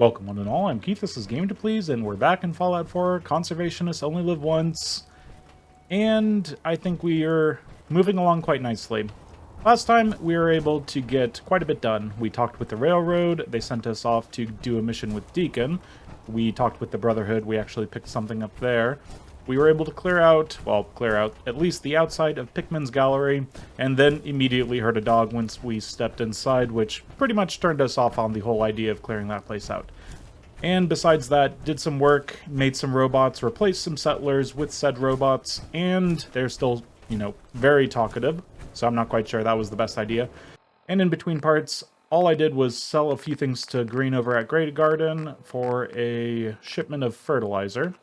Welcome one and all, I'm Keith, this is Game to Please, and we're back in Fallout 4, Conservationists Only Live Once, and I think we are moving along quite nicely. Last time, we were able to get quite a bit done. We talked with the Railroad, they sent us off to do a mission with Deacon. We talked with the Brotherhood, we actually picked something up there. We were able to clear out at least the outside of Pickman's Gallery, and then immediately heard a dog once we stepped inside, which pretty much turned us off on the whole idea of clearing that place out. And besides that, did some work, made some robots, replaced some settlers with said robots, and they're still, very talkative, so I'm not quite sure that was the best idea. And in between parts, all I did was sell a few things to Green over at Great Garden for a shipment of fertilizer.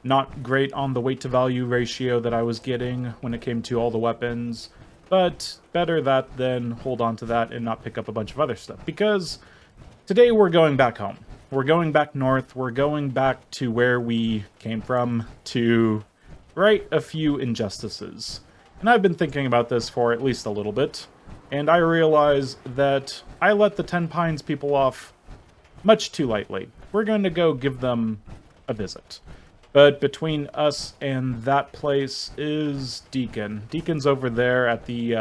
Not great on the weight to value ratio that I was getting when it came to all the weapons, but better that than hold on to that and not pick up a bunch of other stuff, because today we're going back home. We're going back north, we're going back to where we came from to right a few injustices. And I've been thinking about this for at least a little bit, and I realize that I let the Ten Pines people off much too lightly. We're going to go give them a visit. But between us and that place is Deacon. Deacon's over there at the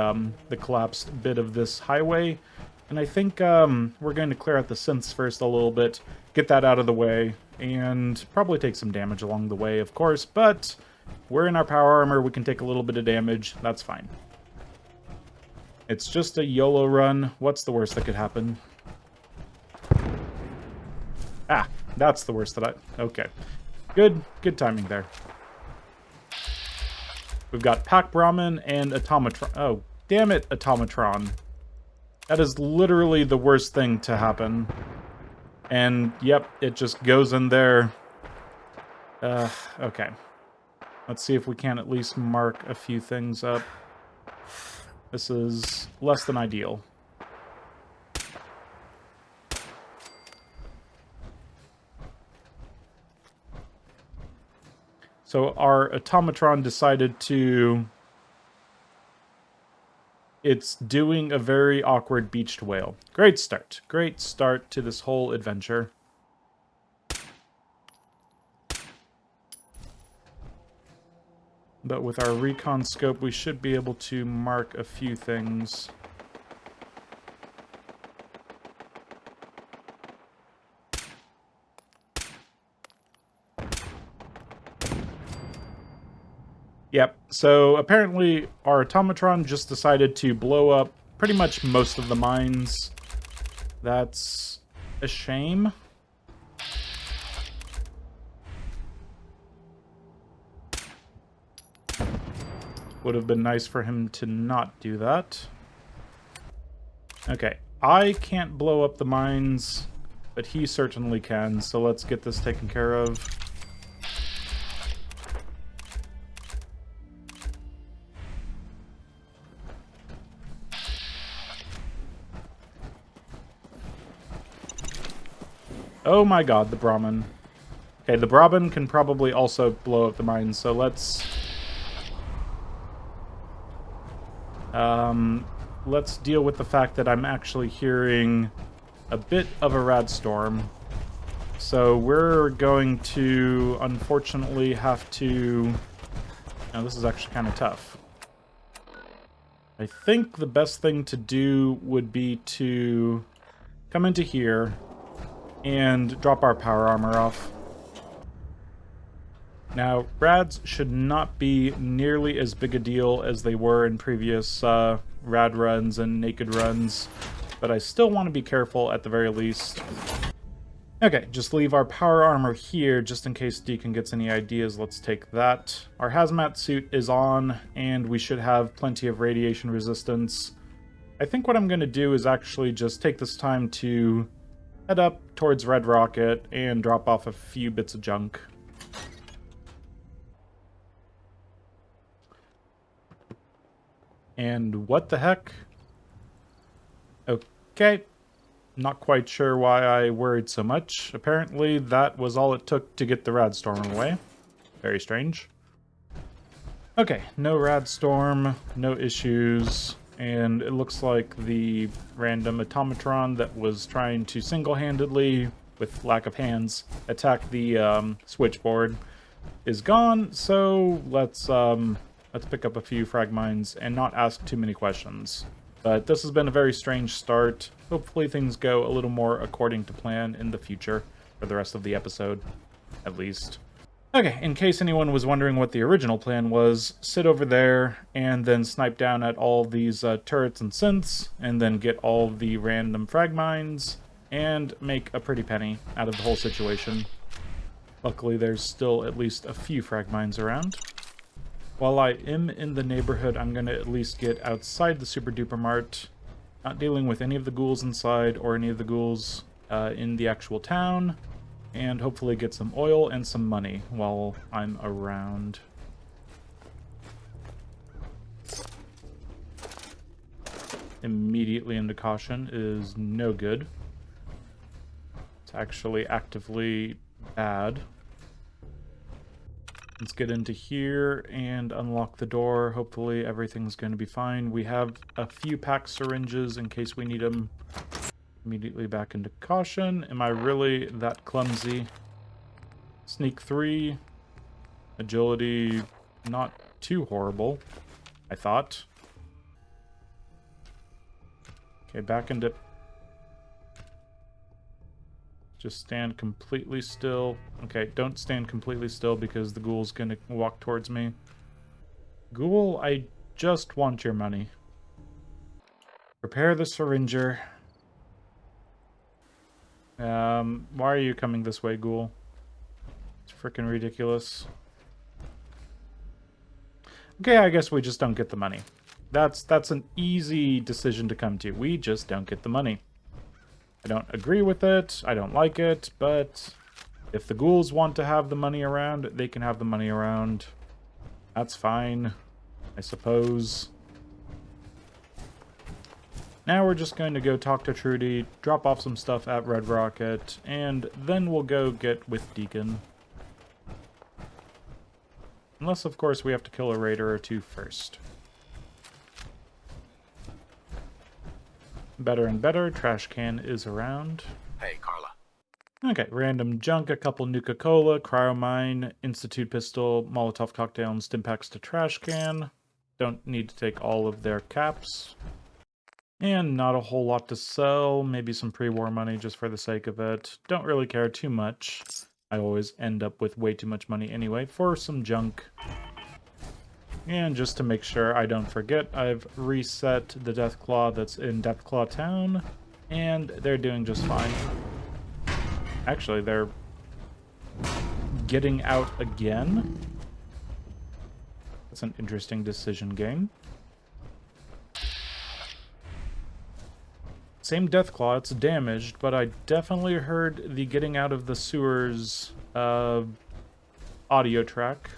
collapsed bit of this highway. And I think we're going to clear out the synths first a little bit, get that out of the way, and probably take some damage along the way, of course. But we're in our power armor, we can take a little bit of damage, that's fine. It's just a YOLO run. What's the worst that could happen? Ah, that's the worst that okay. Good timing there. We've got Pack Brahmin and Automatron. Oh, damn it, Automatron. That is literally the worst thing to happen. And, yep, it just goes in there. Okay. Let's see if we can at least mark a few things up. This is less than ideal. So our Automatron decided to... It's doing a very awkward beached whale. Great start. Great start to this whole adventure. But with our recon scope, we should be able to mark a few things. Yep, so apparently our Automatron just decided to blow up pretty much most of the mines. That's a shame. Would have been nice for him to not do that. Okay, I can't blow up the mines, but he certainly can, so let's get this taken care of. Oh my god, the Brahmin. Okay, the Brahmin can probably also blow up the mines, so let's deal with the fact that I'm actually hearing a bit of a rad storm. So we're going to, unfortunately, have to... Now, this is actually kind of tough. I think the best thing to do would be to come into here and drop our power armor off. Now, rads should not be nearly as big a deal as they were in previous rad runs and naked runs, but I still want to be careful at the very least. Okay, just leave our power armor here just in case Deacon gets any ideas. Let's take that. Our hazmat suit is on, and we should have plenty of radiation resistance. I think what I'm going to do is actually just take this time to head up towards Red Rocket and drop off a few bits of junk. And what the heck? Okay. Not quite sure why I worried so much. Apparently that was all it took to get the rad storm away. Very strange. Okay, no rad storm, no issues. And it looks like the random automatron that was trying to single-handedly, with lack of hands, attack the switchboard is gone. So let's pick up a few frag mines and not ask too many questions. But this has been a very strange start. Hopefully things go a little more according to plan in the future, for the rest of the episode, at least. Okay, in case anyone was wondering what the original plan was, sit over there and then snipe down at all these turrets and synths, and then get all the random frag mines, and make a pretty penny out of the whole situation. Luckily, there's still at least a few frag mines around. While I am in the neighborhood, I'm going to at least get outside the Super Duper Mart, not dealing with any of the ghouls inside or any of the ghouls in the actual town, and hopefully get some oil and some money while I'm around. Immediately into caution is no good. It's actually actively bad. Let's get into here and unlock the door. Hopefully everything's going to be fine. We have a few pack syringes in case we need them. Immediately back into caution. Am I really that clumsy? Sneak 3. Agility, not too horrible, I thought. Okay, back into... Just stand completely still. Okay, don't stand completely still because the ghoul's gonna walk towards me. Ghoul, I just want your money. Prepare the syringer. Why are you coming this way, Ghoul? It's freaking ridiculous. Okay, I guess we just don't get the money. That's an easy decision to come to. We just don't get the money. I don't agree with it, I don't like it, but if the ghouls want to have the money around, they can have the money around. That's fine, I suppose. Now we're just going to go talk to Trudy, drop off some stuff at Red Rocket, and then we'll go get with Deacon. Unless, of course, we have to kill a raider or two first. Better and better, trash can is around. Hey, Carla. Okay, random junk, a couple Nuka-Cola, Cryomine, Institute Pistol, Molotov Cocktail, and Stimpaks to trash can. Don't need to take all of their caps. And not a whole lot to sell, maybe some pre-war money just for the sake of it. Don't really care too much. I always end up with way too much money anyway for some junk. And just to make sure I don't forget, I've reset the Deathclaw that's in Deathclaw Town, and they're doing just fine. Actually, they're getting out again. That's an interesting decision game. Same Deathclaw, it's damaged, but I definitely heard the getting out of the sewers audio track.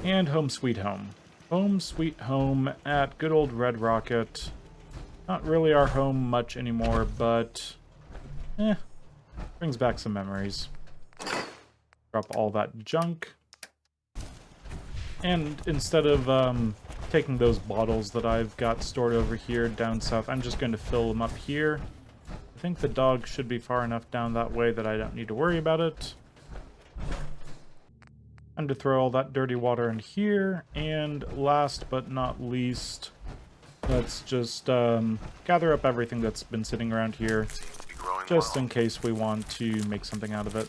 And Home Sweet Home. Home Sweet Home at good old Red Rocket. Not really our home much anymore, but... brings back some memories. Drop all that junk. And instead of taking those bottles that I've got stored over here down south, I'm just going to fill them up here. I think the dog should be far enough down that way that I don't need to worry about it. And to throw all that dirty water in here, and last but not least, let's just gather up everything that's been sitting around here, just in case we want to make something out of it.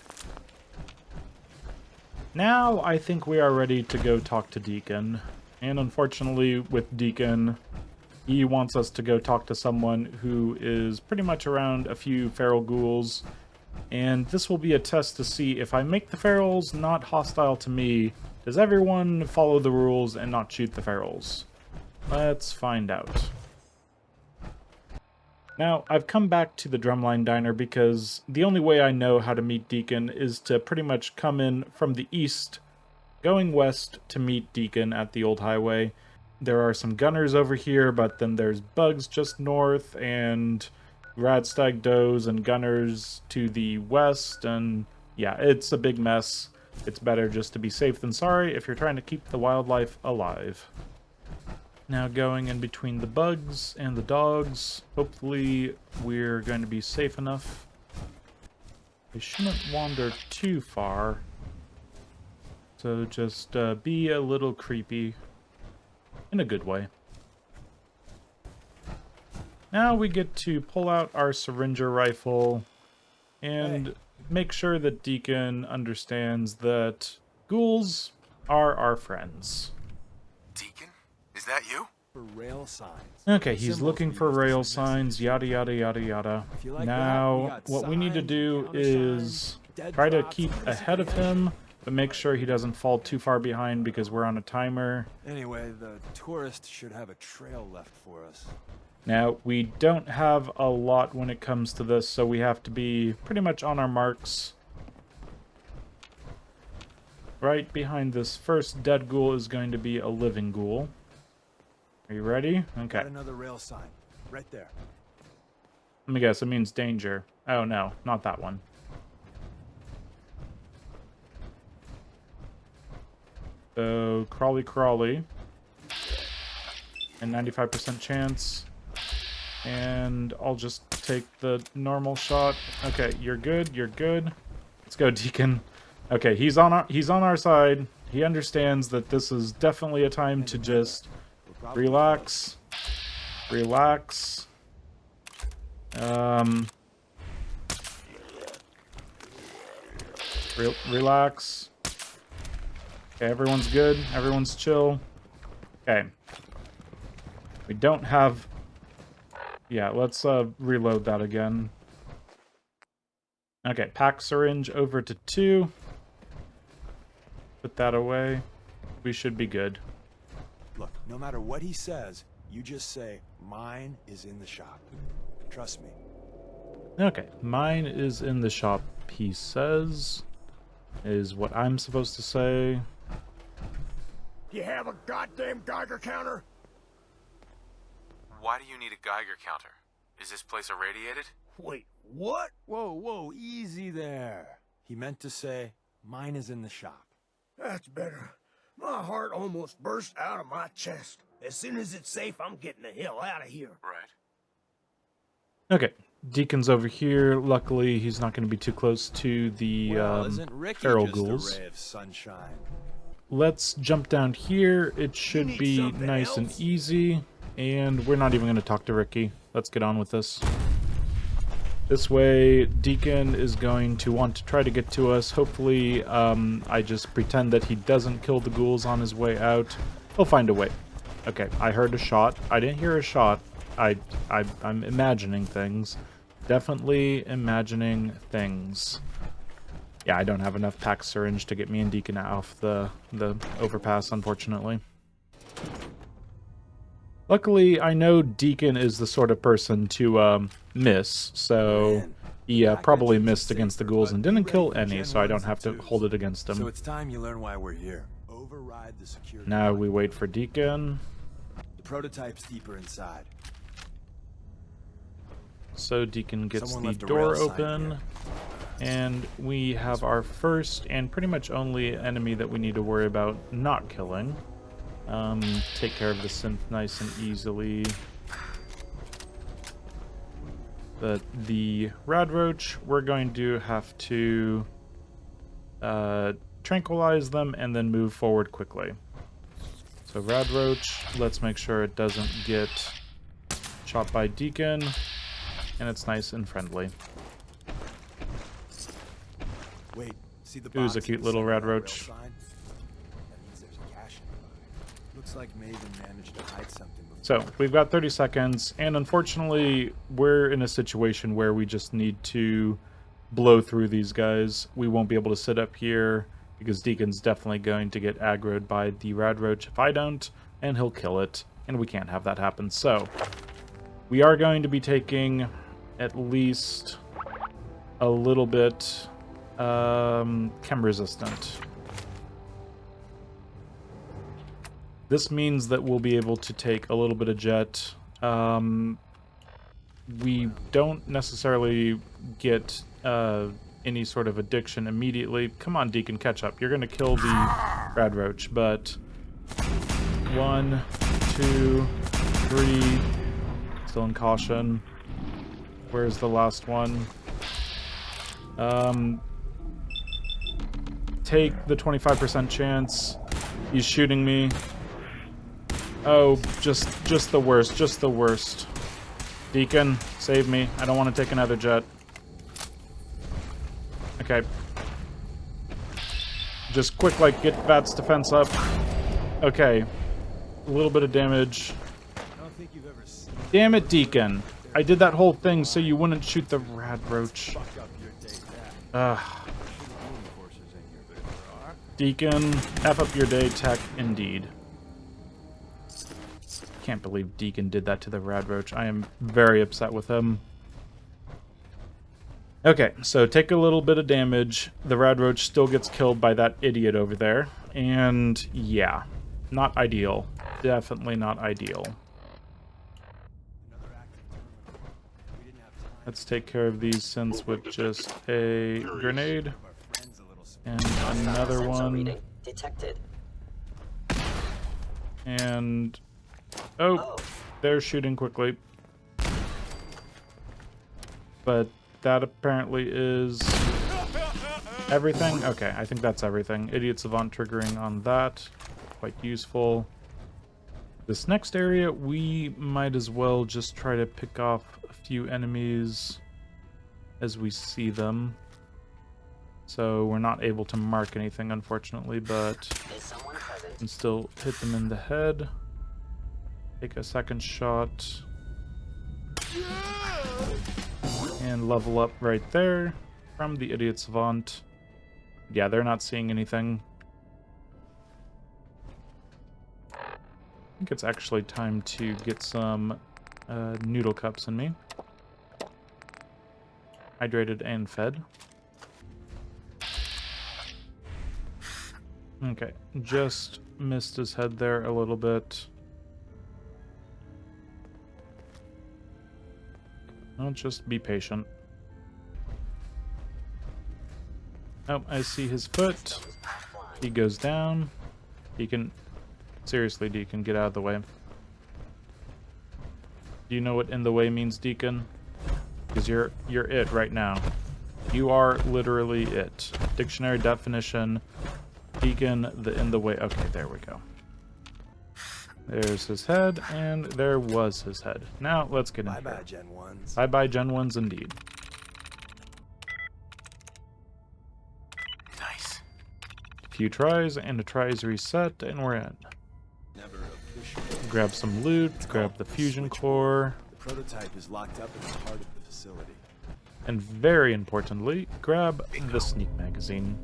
Now I think we are ready to go talk to Deacon, and unfortunately with Deacon, he wants us to go talk to someone who is pretty much around a few feral ghouls. And this will be a test to see if I make the ferals not hostile to me, does everyone follow the rules and not shoot the ferals? Let's find out. Now, I've come back to the Drumline Diner because the only way I know how to meet Deacon is to pretty much come in from the east, going west to meet Deacon at the old highway. There are some gunners over here, but then there's bugs just north, and Radstag does and gunners to the west, and yeah, it's a big mess. It's better just to be safe than sorry if you're trying to keep the wildlife alive. Now going in between the bugs and the dogs. Hopefully we're going to be safe enough. They shouldn't wander too far. So just be a little creepy. In a good way. Now we get to pull out our syringer rifle and make sure that Deacon understands that ghouls are our friends. Deacon? Is that you? For rail signs. Okay, he's looking for rail signs, yada yada yada yada. Now, what we need to do is try to keep ahead of him, but make sure he doesn't fall too far behind because we're on a timer. Anyway, the tourist should have a trail left for us. Now, we don't have a lot when it comes to this, so we have to be pretty much on our marks. Right behind this first dead ghoul is going to be a living ghoul. Are you ready? Okay. Got another rail sign. Right there. Let me guess, it means danger. Oh no, not that one. So, crawly crawly. And 95% chance. And I'll just take the normal shot. Okay, you're good, you're good. Let's go, Deacon. Okay, he's on our side. He understands that this is definitely a time to just relax. Relax. Relax. Okay, everyone's good. Everyone's chill. Okay. We don't have... Yeah, let's reload that again. Okay, pack syringe over to 2. Put that away. We should be good. Look, no matter what he says, you just say, mine is in the shop. Trust me. Okay, mine is in the shop, he says. Is what I'm supposed to say. You have a goddamn Geiger counter? Why do you need a Geiger counter? Is this place irradiated? Wait, what? Whoa, whoa, easy there. He meant to say, mine is in the shop. That's better. My heart almost burst out of my chest. As soon as it's safe, I'm getting the hell out of here. Right. Okay, Deacon's over here. Luckily, he's not going to be too close to the isn't Ricky feral just ghouls. a ray of sunshine? Let's jump down here. It should need be something nice else? and easy. And we're not even going to talk to Ricky. Let's get on with this. This way, Deacon is going to want to try to get to us. Hopefully, I just pretend that he doesn't kill the ghouls on his way out. He'll find a way. Okay, I heard a shot. I didn't hear a shot. I'm imagining things. Definitely imagining things. Yeah, I don't have enough pack syringe to get me and Deacon off the overpass, unfortunately. Luckily, I know Deacon is the sort of person to miss, so he probably missed against the ghouls and didn't kill any, so I don't have to hold it against him. So it's time you learn why we're here. Override the security. Now we wait for Deacon. The prototype's deeper inside. So Deacon gets Someone the left a door rail sign open, here. and we have our first and pretty much only enemy that we need to worry about not killing. Take care of the synth nice and easily. But the Radroach, we're going to have to tranquilize them and then move forward quickly. So Radroach, let's make sure it doesn't get shot by Deacon, and it's nice and friendly. Wait, see the Who's a box cute in the little center of that rail Radroach? sign? That means there's a cache in it. Looks like Maven managed to hide something before. So, we've got 30 seconds, and unfortunately, we're in a situation where we just need to blow through these guys. We won't be able to sit up here, because Deacon's definitely going to get aggroed by the Radroach if I don't, and he'll kill it, and we can't have that happen. So, we are going to be taking at least a little bit chem resistant. This means that we'll be able to take a little bit of jet. We don't necessarily get any sort of addiction immediately. Come on, Deacon, catch up. You're going to kill the Radroach, but 1, 2, 3. Still in caution. Where's the last one? Take the 25% chance. He's shooting me. Oh, just the worst, just the worst. Deacon, save me. I don't want to take another jet. Okay. Just quick, like, get Vat's defense up. Okay. A little bit of damage. Damn it, Deacon. I did that whole thing so you wouldn't shoot the rad roach. Ugh. Deacon, F up your day, tech, indeed. Can't believe Deacon did that to the rad roach. I am very upset with him. Okay, so take a little bit of damage. The rad roach still gets killed by that idiot over there. And yeah, not ideal. Definitely not ideal. Let's take care of these synths with just a grenade. And another one. And... oh, they're shooting quickly. But that apparently is everything. Okay, I think that's everything. Idiot Savant triggering on that. Quite useful. This next area, we might as well just try to pick off a few enemies as we see them. So we're not able to mark anything, unfortunately, but can still hit them in the head. Take a second shot. And level up right there from the Idiot Savant. Yeah, they're not seeing anything. I think it's actually time to get some noodle cups in me. Hydrated and fed. Okay, just missed his head there a little bit. I'll just be patient. Oh, I see his foot. He goes down. Deacon, seriously, Deacon, get out of the way. Do you know what in the way means, Deacon? Because you're it right now. You are literally it. Dictionary definition. Deacon, the in the way. Okay, there we go. There's his head, and there was his head. Now, let's get in here. Bye-bye, Gen 1s. Bye-bye, Gen 1s, indeed. Nice. A few tries, and a tries reset, and we're in. Grab some loot, grab the fusion core. The prototype is locked up in the heart of the facility. And very importantly, grab the sneak magazine.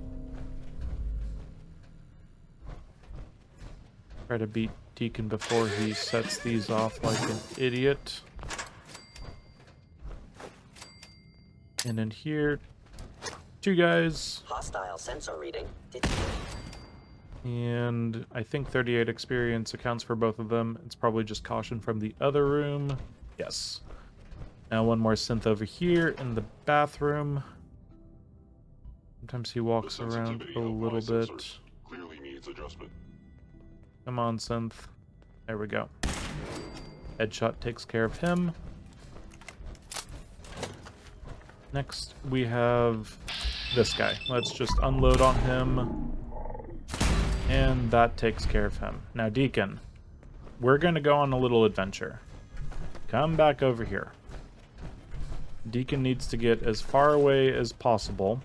Try to beat Deacon before he sets these off like an idiot. And in here, 2 guys. Hostile sensor reading. And I think 38 experience accounts for both of them. It's probably just caution from the other room. Yes. Now one more synth over here in the bathroom. Sometimes he walks around a little bit. Clearly needs adjustment. Come on, synth. There we go. Headshot takes care of him. Next, we have this guy. Let's just unload on him. And that takes care of him. Now, Deacon, we're going to go on a little adventure. Come back over here. Deacon needs to get as far away as possible,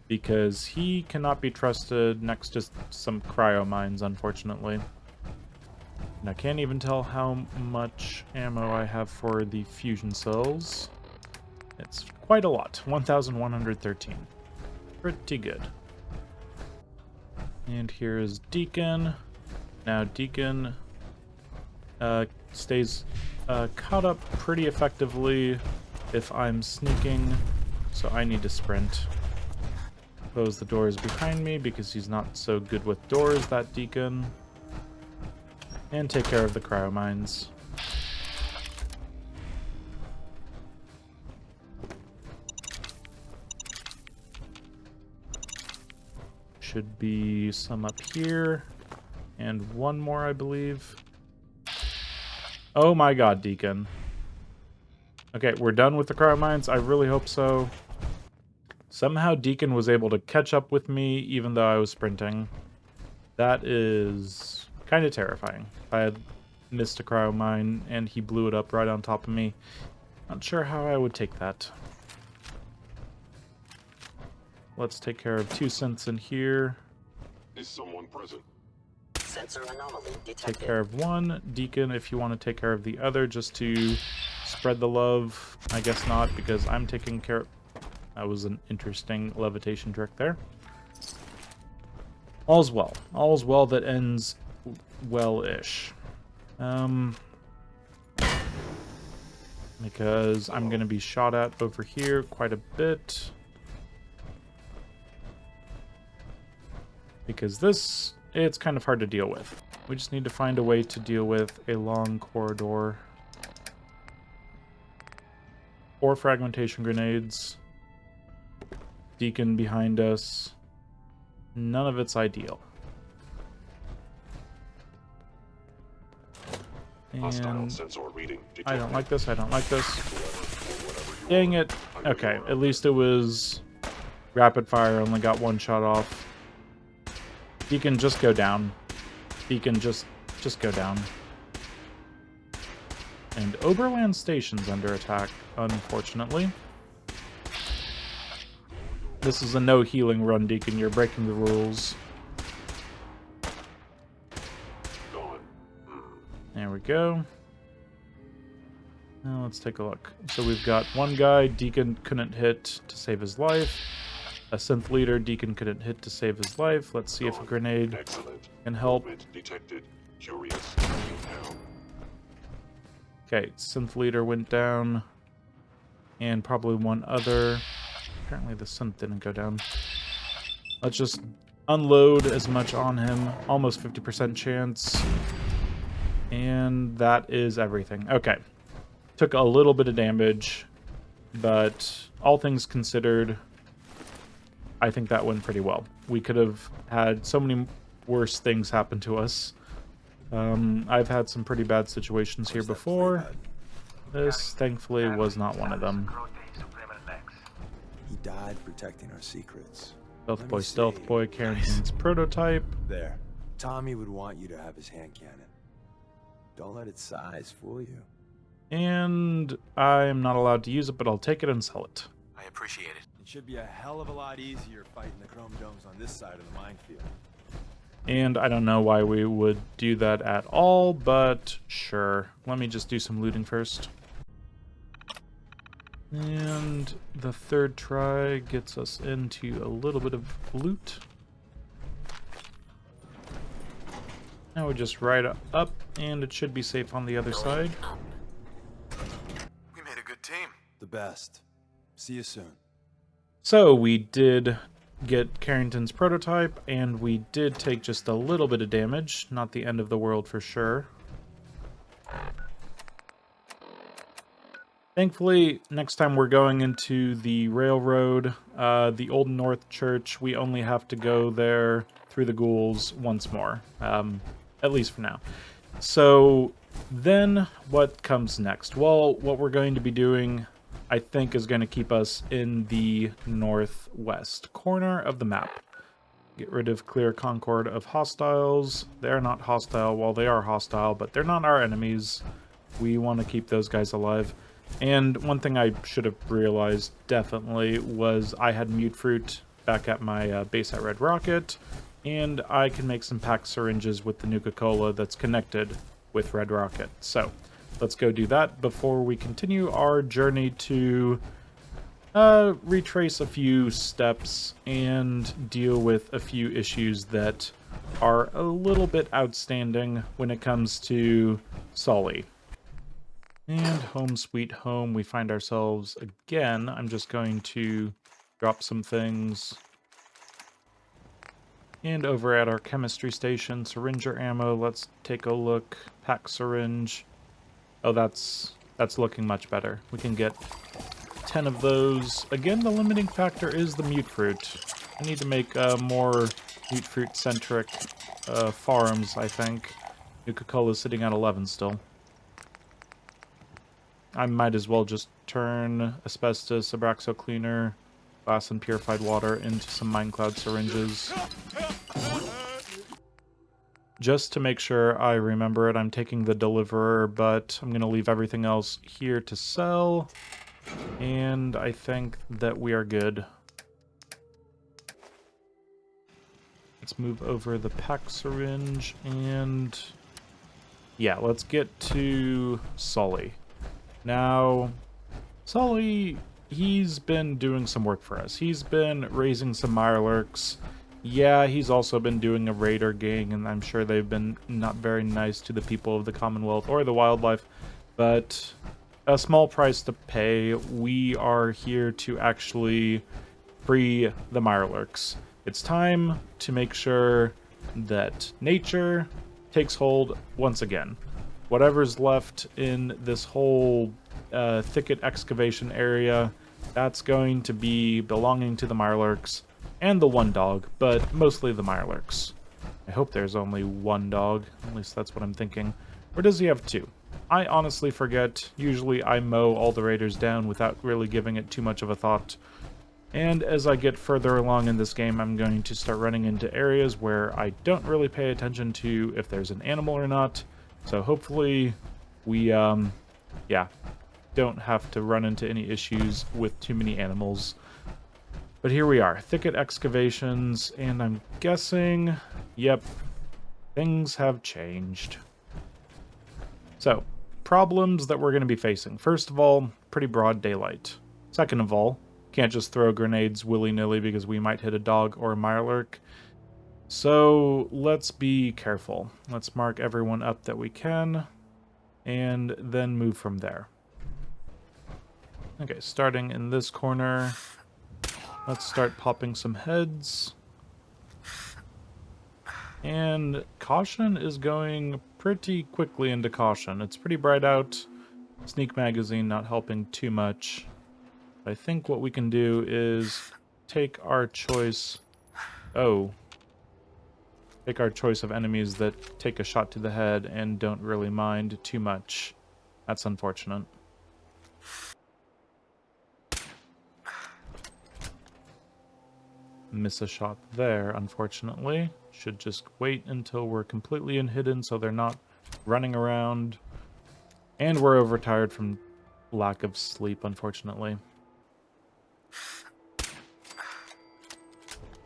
because he cannot be trusted next to some cryo mines, unfortunately. And I can't even tell how much ammo I have for the fusion cells. It's quite a lot. 1,113. Pretty good. And here is Deacon. Now Deacon stays caught up pretty effectively if I'm sneaking, so I need to sprint. Close the doors behind me because he's not so good with doors, that Deacon. And take care of the cryo mines. Should be some up here. And one more, I believe. Oh my god, Deacon. Okay, we're done with the cryo mines. I really hope so. Somehow Deacon was able to catch up with me even though I was sprinting. That is kind of terrifying. I had missed a cryo mine and he blew it up right on top of me. Not sure how I would take that. Let's take care of 2 synths in here. Is someone present? Sensor anomaly detected. Take care of one. Deacon, if you want to take care of the other, just to spread the love. I guess not, because I'm taking care of... That was an interesting levitation trick there. All's well. All's well that ends well-ish. Because I'm going to be shot at over here quite a bit. Because this, it's kind of hard to deal with. We just need to find a way to deal with a long corridor. 4 fragmentation grenades. Deacon behind us. None of it's ideal. Hostile And sensor reading detected. I don't like this, I don't like this. Dang it. Okay, at least it was rapid fire, only got 1 shot off. Deacon, just go down. Deacon, just go down. And Oberland Station's under attack, unfortunately. This is a no healing run, Deacon. You're breaking the rules. Gone. There we go. Now let's take a look. So we've got 1 guy Deacon couldn't hit to save his life. A synth leader Deacon couldn't hit to save his life. Let's see if a grenade Excellent. can help. Movement detected. Curious. Now. Okay, synth leader went down. And probably 1 other. Apparently the synth didn't go down. Let's just unload as much on him. Almost 50% chance. And that is everything. Okay. Took a little bit of damage. But all things considered, I think that went pretty well. We could have had so many worse things happen to us. I've had some pretty bad situations here before. This, thankfully, was not one of them. He died protecting our secrets. Stealth Boy, Carrington's prototype. There. Tommy would want you to have his hand cannon. Don't let its size fool you. And I'm not allowed to use it, but I'll take it and sell it. I appreciate it. It should be a hell of a lot easier fighting the chrome domes on this side of the minefield. And I don't know why we would do that at all, but sure. Let me just do some looting first. And the 3rd try gets us into a little bit of loot. Now we just ride up, and it should be safe on the other side. We made a good team. The best. See you soon. So we did get Carrington's prototype, and we did take just a little bit of damage. Not the end of the world for sure. Thankfully, next time we're going into the railroad, the Old North Church, we only have to go there through the ghouls once more. At least for now. So then what comes next? Well, what we're going to be doing, I think, is going to keep us in the northwest corner of the map. Get rid of clear concord of hostiles. They're not hostile. Well, they are hostile, but they're not our enemies. We want to keep those guys alive. And one thing I should have realized definitely was I had mute fruit back at my base at Red Rocket, and I can make some pack syringes with the Nuka-Cola that's connected with Red Rocket. So let's go do that before we continue our journey to retrace a few steps and deal with a few issues that are a little bit outstanding when it comes to Sully. And home sweet home, we find ourselves again. I'm just going to drop some things. And over at our chemistry station, syringer ammo, let's take a look. Pack syringe. Oh, that's looking much better. We can get 10 of those. Again, the limiting factor is the mute fruit. I need to make more mute fruit centric farms, I think. Nuka-Cola is sitting at 11 still. I might as well just turn asbestos, Abraxo cleaner, glass and purified water into some Minecloud syringes. Just to make sure I remember it, I'm taking the deliverer, but I'm going to leave everything else here to sell. And I think that we are good. Let's move over the pack syringe and... yeah, let's get to Sully. Now, Sully, he's been doing some work for us. He's been raising some Mirelurks. Yeah, he's also been doing a raider gang, and I'm sure they've been not very nice to the people of the Commonwealth or the wildlife, but a small price to pay. We are here to actually free the Mirelurks. It's time to make sure that nature takes hold once again. Whatever's left in this whole thicket excavation area, that's going to be belonging to the Mirelurks and the one dog, but mostly the Mirelurks. I hope there's only one dog, at least that's what I'm thinking. Or does he have two? I honestly forget. Usually I mow all the raiders down without really giving it too much of a thought. And as I get further along in this game, I'm going to start running into areas where I don't really pay attention to if there's an animal or not. So hopefully we, don't have to run into any issues with too many animals. But here we are, thicket excavations, and I'm guessing, yep, things have changed. So, problems that we're going to be facing. First of all, pretty broad daylight. Second of all, can't just throw grenades willy-nilly because we might hit a dog or a Mirelurk. So let's be careful. Let's mark everyone up that we can, and then move from there. Okay, starting in this corner, let's start popping some heads. And caution is going pretty quickly into caution. It's pretty bright out. Sneak magazine not helping too much. I think what we can do is take our choice... take our choice of enemies that take a shot to the head and don't really mind too much. That's unfortunate. Miss a shot there, unfortunately. Should just wait until we're completely hidden so they're not running around. And we're overtired from lack of sleep, unfortunately.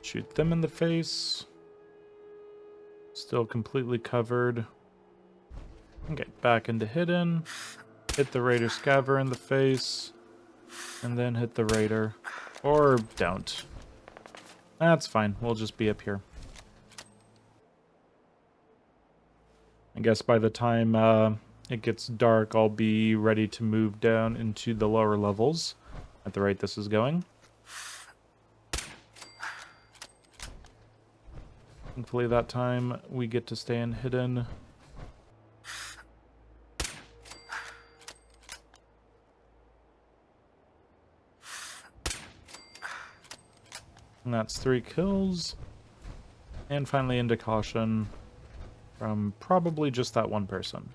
Shoot them in the face. Still completely covered. Okay, back into hidden. Hit the raider scaver in the face. And then hit the raider. Or don't. That's fine. We'll just be up here. I guess by the time it gets dark, I'll be ready to move down into the lower levels at the rate this is going. Hopefully that time we get to stay in hidden. And that's 3 kills. And finally into caution from probably just that one person.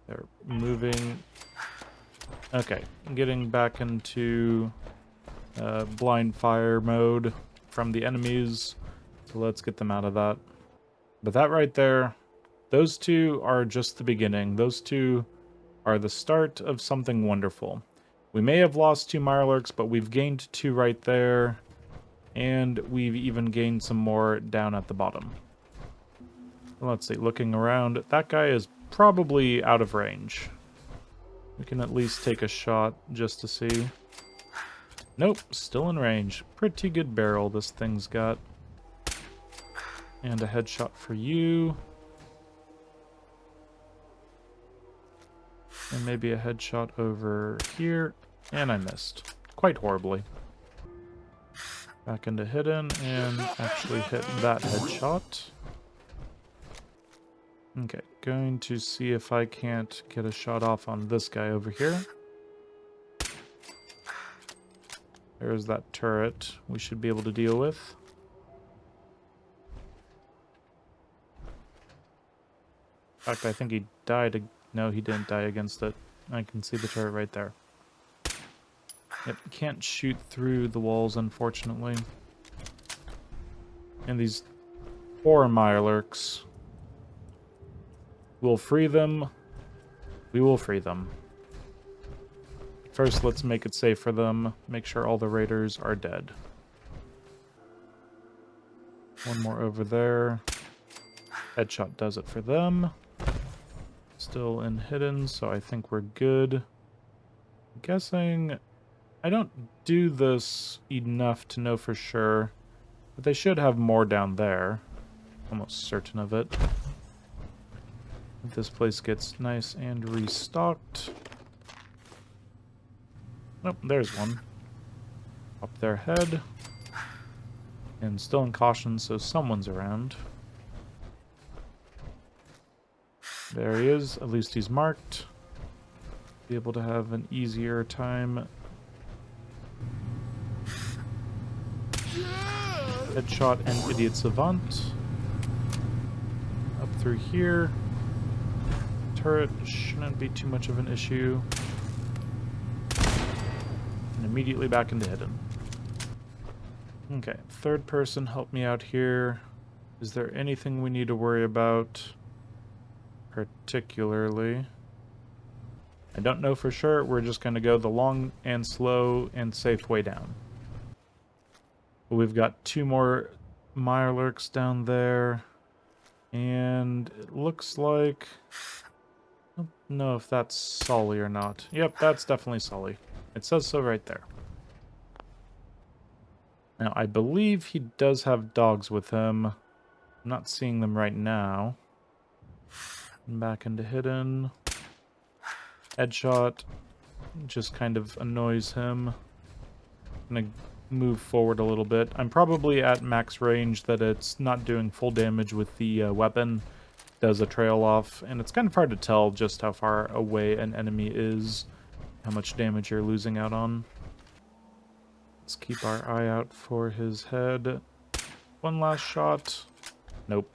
They're moving. Okay, getting back into blind fire mode from the enemies. So let's get them out of that. But that right there, those two are just the beginning. Those two are the start of something wonderful. We may have lost 2 Mirelurks, but we've gained 2 right there. And we've even gained some more down at the bottom. Let's see, looking around, that guy is probably out of range. We can at least take a shot just to see. Nope, still in range. Pretty good barrel this thing's got. And a headshot for you. And maybe a headshot over here. And I missed. Quite horribly. Back into hidden and actually hit that headshot. Okay, going to see if I can't get a shot off on this guy over here. There's that turret we should be able to deal with. In fact, I think he died. No, he didn't die against it. I can see the turret right there. Yep, can't shoot through the walls, unfortunately. And these poor Mirelurks. We'll free them. We will free them. First, let's make it safe for them. Make sure all the raiders are dead. One more over there. Headshot does it for them. Still in hidden, so I think we're good. I'm guessing I don't do this enough to know for sure, but they should have more down there. Almost certain of it. This place gets nice and restocked. Nope, there's one. Up their head. And still in caution, so someone's around. There he is. At least he's marked. Be able to have an easier time. Headshot and Idiot Savant. Up through here. Turret shouldn't be too much of an issue. And immediately back into hidden. Okay, third person, help me out here. Is there anything we need to worry about particularly? I don't know for sure. We're just going to go the long and slow and safe way down. But we've got 2 more Mirelurks down there. And it looks like... I don't know if that's Sully or not. Yep, that's definitely Sully. It says so right there. Now, I believe he does have dogs with him. I'm not seeing them right now. Back into hidden. Headshot just kind of annoys him. I'm gonna move forward a little bit. I'm probably at max range that it's not doing full damage with the weapon. Does a trail off, and it's kind of hard to tell just how far away an enemy is, how much damage you're losing out on. Let's keep our eye out for his head. One last shot. Nope.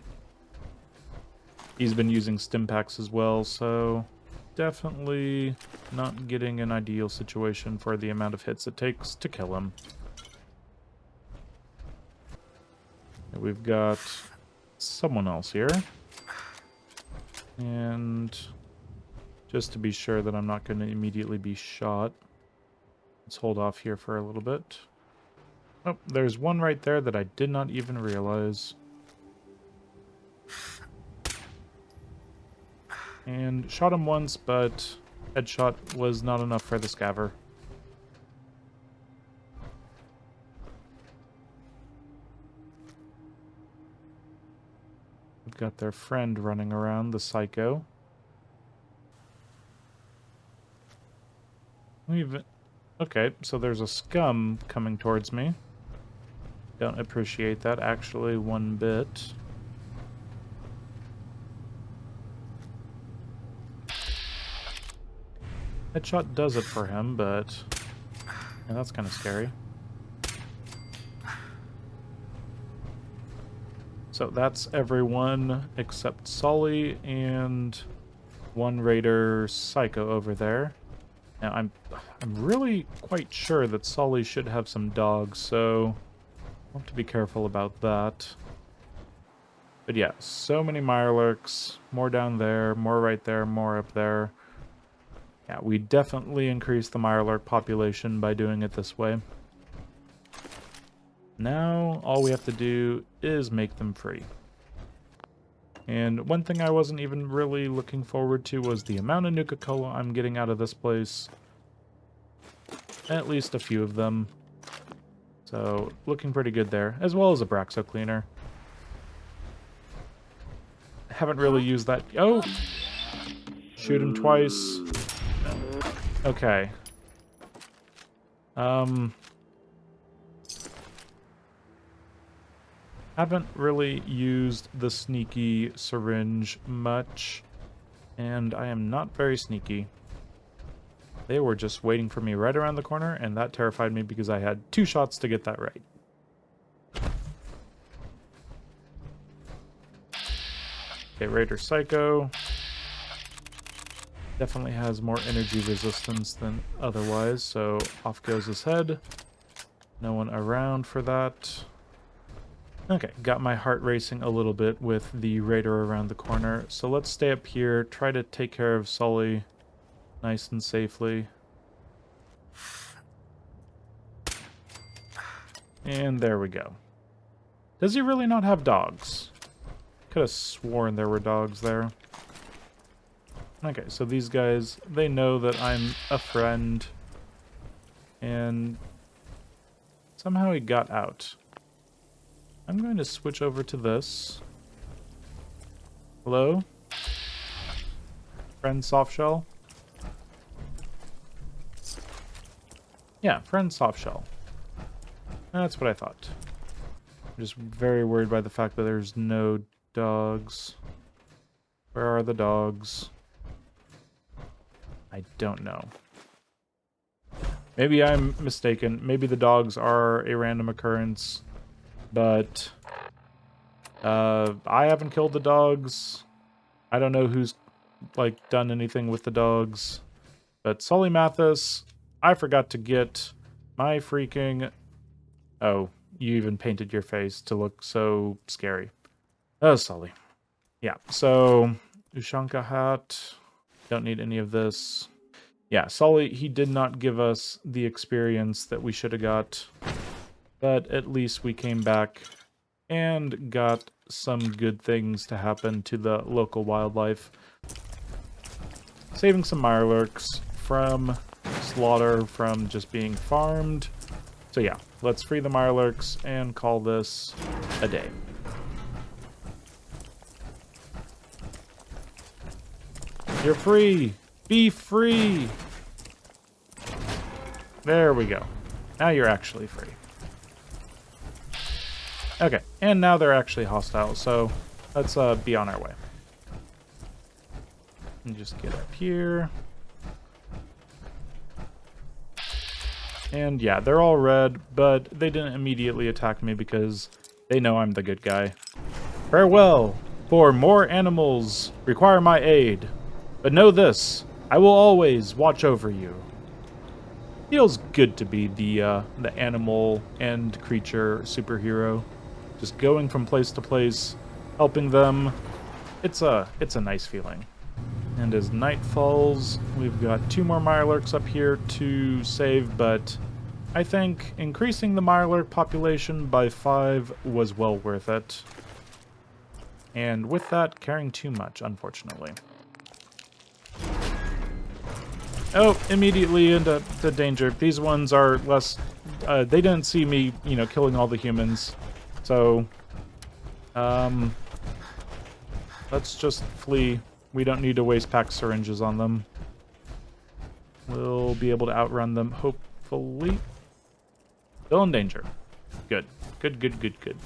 He's been using stim packs as well, so definitely not getting an ideal situation for the amount of hits it takes to kill him. And we've got someone else here. And just to be sure that I'm not going to immediately be shot, let's hold off here for a little bit. Oh, there's one right there that I did not even realize. And shot him once, but headshot was not enough for the scaver. We've got their friend running around, the psycho. Okay, so there's a scum coming towards me. Don't appreciate that, actually, one bit. Headshot does it for him, but yeah, that's kind of scary. So that's everyone except Sully and one raider psycho over there. Now I'm really quite sure that Sully should have some dogs, so I'll have to be careful about that. But yeah, so many Mirelurks, more down there, more right there, more up there. Yeah, we definitely increased the Mirelurk population by doing it this way. Now, all we have to do is make them free. And one thing I wasn't even really looking forward to was the amount of Nuka-Cola I'm getting out of this place. At least a few of them. So, looking pretty good there, as well as a Braxo cleaner. Haven't really used that. Oh! Shoot him twice. Okay. Haven't really used the sneaky syringe much, and I am not very sneaky. They were just waiting for me right around the corner, and that terrified me because I had 2 shots to get that right. Okay, Raider Psycho. Definitely has more energy resistance than otherwise, so off goes his head. No one around for that. Okay, got my heart racing a little bit with the raider around the corner. So let's stay up here, try to take care of Sully nice and safely. And there we go. Does he really not have dogs? Could have sworn there were dogs there. Okay, so these guys, they know that I'm a friend. And somehow he got out. I'm going to switch over to this. Hello? Friend Softshell? Yeah, friend Softshell. That's what I thought. I'm just very worried by the fact that there's no dogs. Where are the dogs? I don't know. Maybe I'm mistaken. Maybe the dogs are a random occurrence. But I haven't killed the dogs. I don't know who's like done anything with the dogs. But Sully Mathis, I forgot to get my freaking... Oh, you even painted your face to look so scary. Oh, Sully. Yeah, so Ushanka hat. Don't need any of this. Yeah, Sully, he did not give us the experience that we should have got. But at least we came back and got some good things to happen to the local wildlife. Saving some mirelurks from slaughter, from just being farmed. So yeah, let's free the mirelurks and call this a day. You're free! Be free! There we go. Now you're actually free. Okay, and now they're actually hostile, so let's be on our way. And just get up here. And yeah, they're all red, but they didn't immediately attack me because they know I'm the good guy. Farewell, for more animals require my aid. But know this, I will always watch over you. Feels good to be the animal and creature superhero. Just going from place to place, helping them. It's a nice feeling. And as night falls, we've got 2 more mirelurks up here to save, but I think increasing the mirelurk population by 5 was well worth it. And with that, carrying too much, unfortunately. Oh, immediately into the danger. These ones are less... they didn't see me, killing all the humans. So, let's just flee. We don't need to waste pack syringes on them. We'll be able to outrun them, hopefully. Still in danger. Good. Good, good, good, good.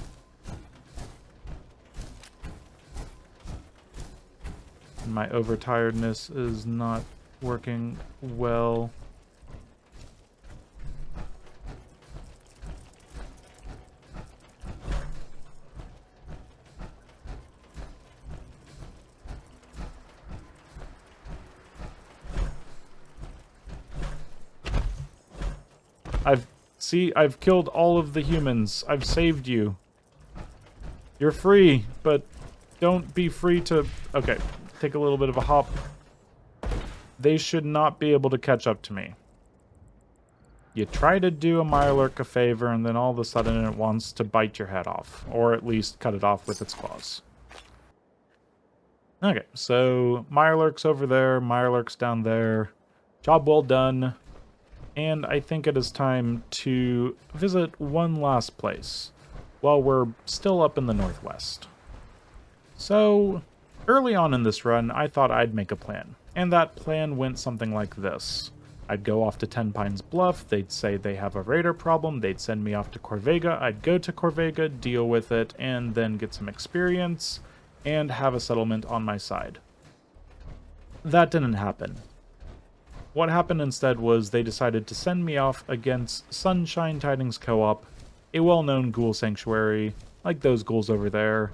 My overtiredness is not working well. I've killed all of the humans. I've saved you. You're free, but don't be free to... Okay, take a little bit of a hop. They should not be able to catch up to me. You try to do a mirelurk a favor, and then all of a sudden it wants to bite your head off. Or at least cut it off with its claws. Okay, so mirelurks over there, mirelurks down there. Job well done. And I think it is time to visit one last place while we're still up in the northwest. So, early on in this run, I thought I'd make a plan. And that plan went something like this. I'd go off to Ten Pines Bluff, they'd say they have a raider problem, they'd send me off to Corvega, I'd go to Corvega, deal with it, and then get some experience, and have a settlement on my side. That didn't happen. What happened instead was they decided to send me off against Sunshine Tidings Co-op, a well-known ghoul sanctuary, like those ghouls over there.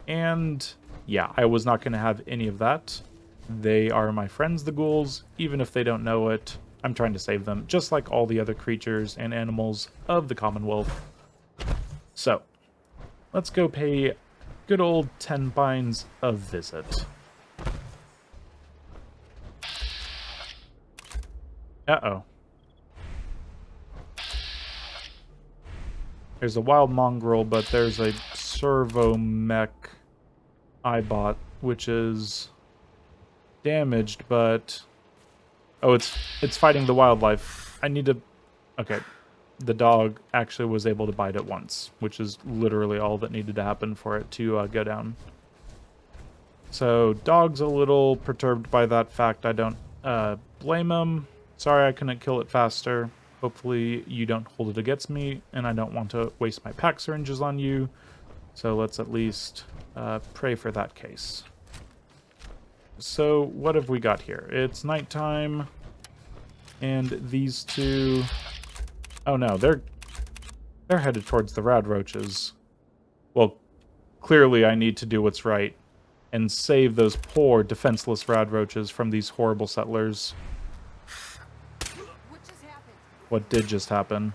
And yeah, I was not going to have any of that. They are my friends, the ghouls, even if they don't know it. I'm trying to save them, just like all the other creatures and animals of the Commonwealth. So, let's go pay good old Ten Pines a visit. Uh-oh. There's a wild mongrel, but there's a servo mech Eyebot, which is damaged, but... Oh, it's fighting the wildlife. I need to... Okay. The dog actually was able to bite it once, which is literally all that needed to happen for it to go down. So, dog's a little perturbed by that fact. I don't blame him. Sorry I couldn't kill it faster. Hopefully you don't hold it against me, and I don't want to waste my pack syringes on you. So let's at least pray for that case. So, what have we got here? It's nighttime, and these two... Oh no, they're headed towards the rad roaches. Well, clearly I need to do what's right and save those poor, defenseless rad roaches from these horrible settlers. What just happened? What did just happen?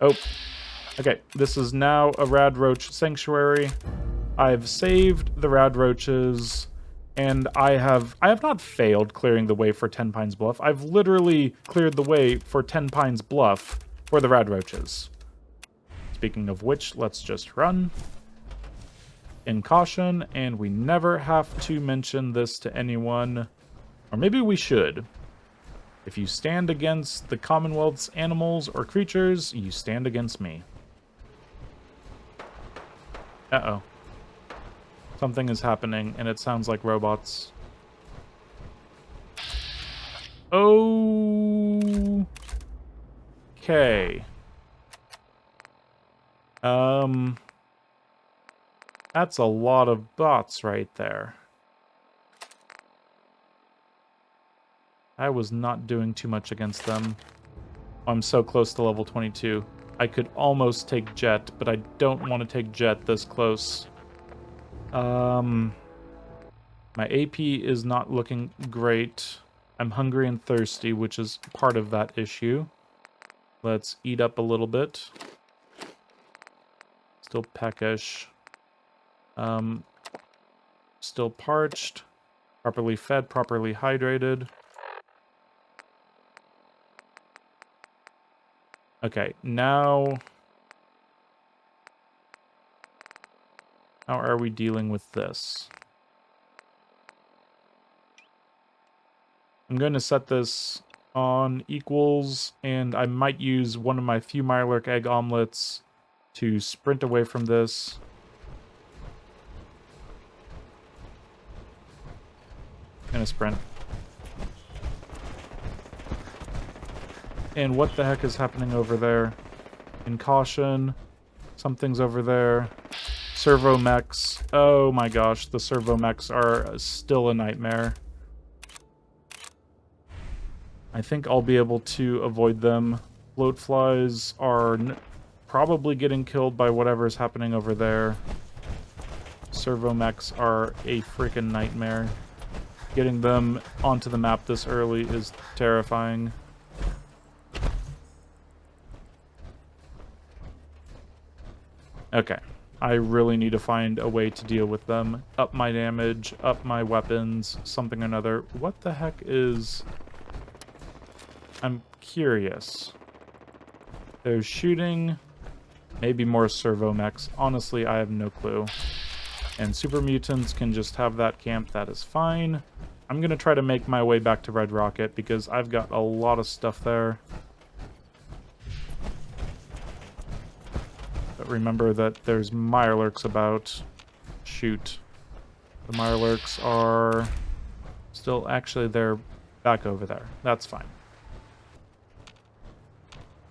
Oh, okay. This is now a rad roach sanctuary. I've saved the rad roaches, and I have not failed clearing the way for Ten Pines Bluff. I've literally cleared the way for Ten Pines Bluff for the rad roaches. Speaking of which, let's just run in caution, and we never have to mention this to anyone. Or maybe we should. If you stand against the Commonwealth's animals or creatures, you stand against me. Uh-oh. Something is happening, and it sounds like robots. Oh. Okay. That's a lot of bots right there. I was not doing too much against them. I'm so close to level 22. I could almost take Jet, but I don't want to take Jet this close. My AP is not looking great. I'm hungry and thirsty, which is part of that issue. Let's eat up a little bit. Still peckish. Still parched. Properly fed, properly hydrated. Okay, now... How are we dealing with this? I'm going to set this on equals, and I might use one of my few Mirelurk egg omelets to sprint away from this. Gonna sprint. And what the heck is happening over there? In caution. Something's over there. Servo mechs. Oh my gosh, the servo mechs are still a nightmare. I think I'll be able to avoid them. Float flies are probably getting killed by whatever's happening over there. Servo mechs are a freaking nightmare. Getting them onto the map this early is terrifying. Okay. I really need to find a way to deal with them. Up my damage, up my weapons, something or another. What the heck is... I'm curious. There's shooting. Maybe more servo mechs. Honestly, I have no clue. And super mutants can just have that camp. That is fine. I'm going to try to make my way back to Red Rocket because I've got a lot of stuff there. But remember that there's Mirelurks about. Shoot. The Mirelurks are still... Actually, they're back over there. That's fine.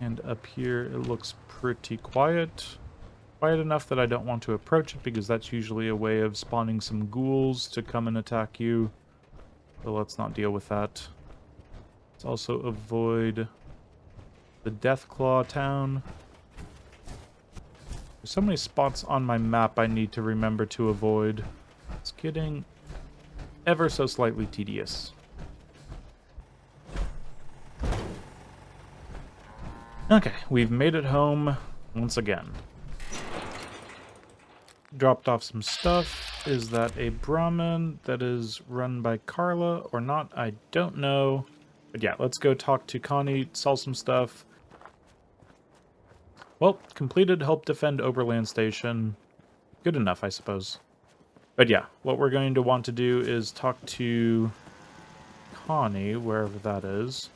And up here, it looks pretty quiet. Quiet enough that I don't want to approach it because that's usually a way of spawning some ghouls to come and attack you. So let's not deal with that. Let's also avoid the Deathclaw town. There's so many spots on my map I need to remember to avoid. It's getting ever so slightly tedious. Okay, we've made it home once again. Dropped off some stuff. Is that a Brahmin that is run by Carla or not? I don't know. But yeah, let's go talk to Connie, sell some stuff. Well, completed help defend Overland Station. Good enough, I suppose. But yeah, what we're going to want to do is talk to Connie, wherever that is.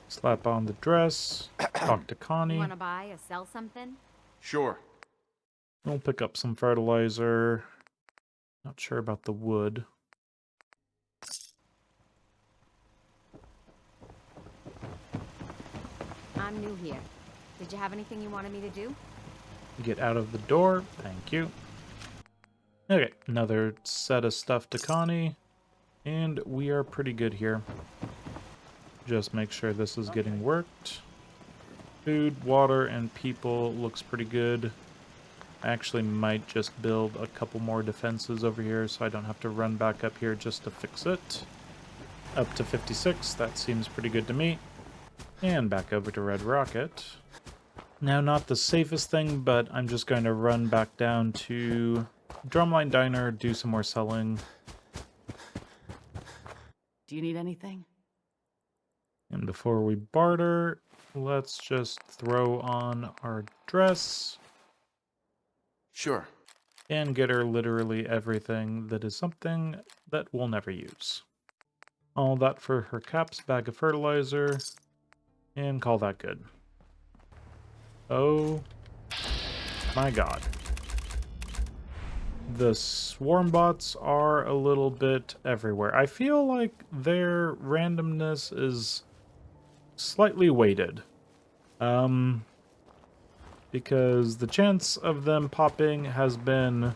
Slap on the dress, talk to You Connie. want to buy or sell something? Sure. We'll pick up some fertilizer. Not sure about the wood. I'm new here. Did you have anything you wanted me to do? Get out of the door. Thank you. Okay, another set of stuff to Connie. And we are pretty good here. Just make sure this is getting worked. Food, water, and people looks pretty good. I actually might just build a couple more defenses over here so I don't have to run back up here just to fix it. Up to 56, that seems pretty good to me. And back over to Red Rocket. Now, not the safest thing, but I'm just going to run back down to Drumline Diner, do some more selling. Do you need anything? And before we barter, let's just throw on our dress. Sure. And get her literally everything that is something that we'll never use. All that for her caps, bag of fertilizer, and call that good. Oh my god. The swarm bots are a little bit everywhere. I feel like their randomness is slightly weighted. Because the chance of them popping has been,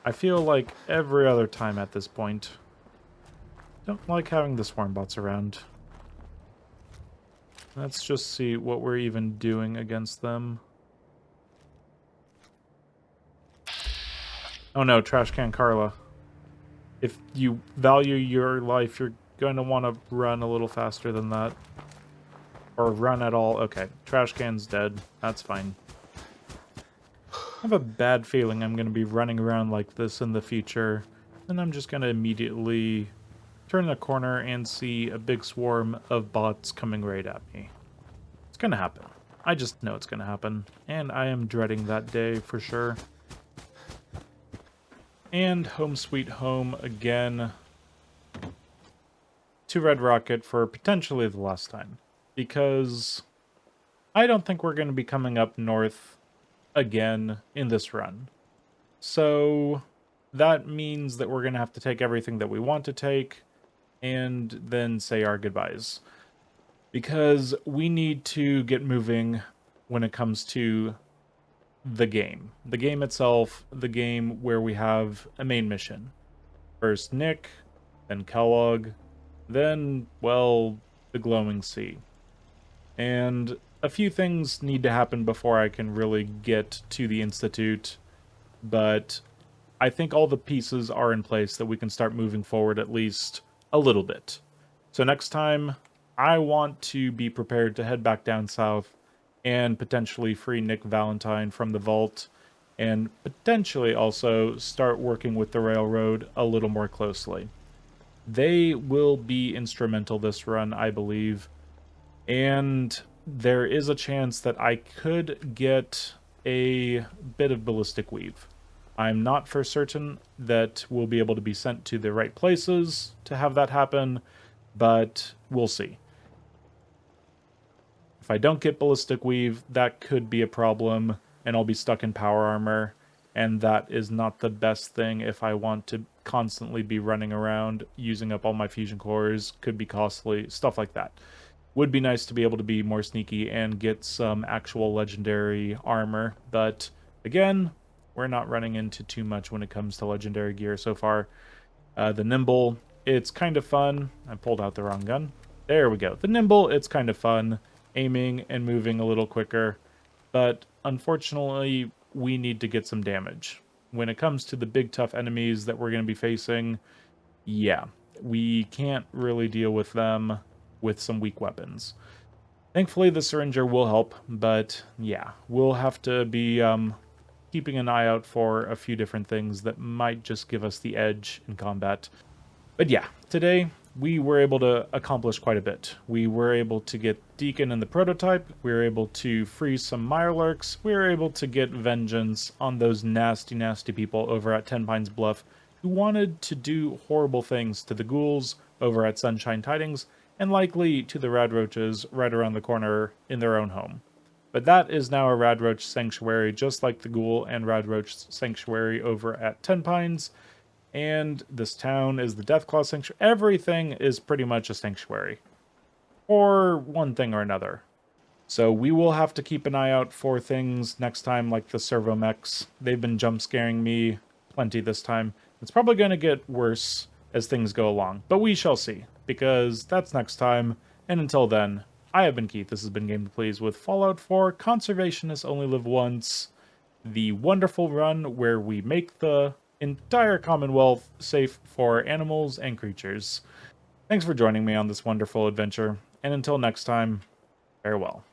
I feel like, every other time at this point. Don't like having the swarm bots around. Let's just see what we're even doing against them. Oh no, Trash Can Carla. If you value your life, you're going to want to run a little faster than that. Or run at all. Okay, Trash Can's dead. That's fine. I have a bad feeling I'm going to be running around like this in the future. And I'm just going to immediately turn the corner and see a big swarm of bots coming right at me. It's going to happen. I just know it's going to happen. And I am dreading that day for sure. And home sweet home again to Red Rocket for potentially the last time. Because I don't think we're going to be coming up north again in this run. So that means that we're going to have to take everything that we want to take and then say our goodbyes. Because we need to get moving when it comes to the game. The game itself, the game where we have a main mission. First Nick, then Kellogg, then, well, the Glowing Sea. And a few things need to happen before I can really get to the Institute, but I think all the pieces are in place that we can start moving forward at least a little bit. So next time, I want to be prepared to head back down south and potentially free Nick Valentine from the vault, and potentially also start working with the railroad a little more closely. They will be instrumental this run, I believe, and there is a chance that I could get a bit of ballistic weave. I'm not for certain that we'll be able to be sent to the right places to have that happen, but we'll see. If I don't get ballistic weave, that could be a problem, and I'll be stuck in power armor, and that is not the best thing if I want to constantly be running around, using up all my fusion cores, could be costly, stuff like that. Would be nice to be able to be more sneaky and get some actual legendary armor, but again, we're not running into too much when it comes to legendary gear so far. The Nimble, it's kind of fun. I pulled out the wrong gun. There we go. The Nimble, it's kind of fun, aiming and moving a little quicker, but unfortunately, we need to get some damage. when it comes to the big tough enemies that we're going to be facing, yeah, we can't really deal with them with some weak weapons. Thankfully, the syringer will help, but yeah, we'll have to be keeping an eye out for a few different things that might just give us the edge in combat. But yeah, today we were able to accomplish quite a bit. We were able to get Deacon in the prototype, we were able to freeze some Mirelurks, we were able to get vengeance on those nasty, nasty people over at Ten Pines Bluff who wanted to do horrible things to the ghouls over at Sunshine Tidings, and likely to the Radroaches right around the corner in their own home. But that is now a Radroach sanctuary, just like the Ghoul and Radroach sanctuary over at Ten Pines. And this town is the Deathclaw sanctuary. Everything is pretty much a sanctuary, or one thing or another. So we will have to keep an eye out for things next time, like the servomechs. They've been jump scaring me plenty this time. It's probably going to get worse as things go along, but we shall see, because that's next time. And until then, I have been Keith. This has been Game to Please with Fallout 4 Conservationists Only Live Once, the wonderful run where we make the entire Commonwealth safe for animals and creatures. Thanks for joining me on this wonderful adventure, and until next time, farewell.